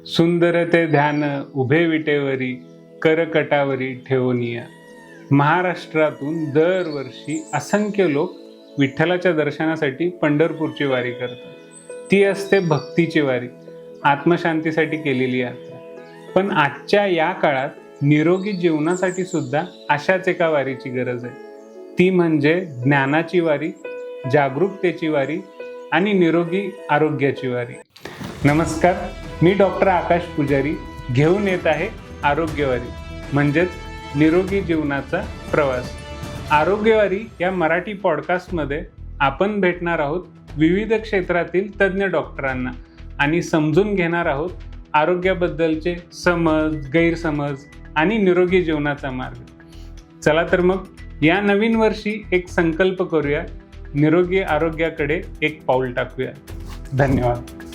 सुंदर ते ध्यान उभे विटेवरी करकटावरी ठेवनिया. महाराष्ट्रातून दरवर्षी असंख्य लोक विठ्ठलाच्या दर्शनासाठी पंढरपूरची वारी करतात. ती असते भक्तीची वारी, आत्मशांतीसाठी केलेली यात्रा. पण आजच्या या काळात निरोगी जीवनासाठी सुद्धा अशाच एका वारीची गरज आहे. ती म्हणजे ज्ञानाची वारी, जागरूकतेची वारी आणि निरोगी आरोग्याची वारी. नमस्कार, मी डॉक्टर आकाश पुजारी घेऊन येत आहे आरोग्यवारी म्हणजेच निरोगी जीवनाचा प्रवास. आरोग्यवारी या मराठी पॉडकास्टमध्ये आपण भेटणार आहोत विविध क्षेत्रातील तज्ज्ञ डॉक्टरांना आणि समजून घेणार आहोत आरोग्याबद्दलचे समज, गैरसमज आणि निरोगी जीवनाचा मार्ग. चला तर मग या नवीन वर्षी एक संकल्प करूया, निरोगी आरोग्याकडे एक पाऊल टाकूया. धन्यवाद.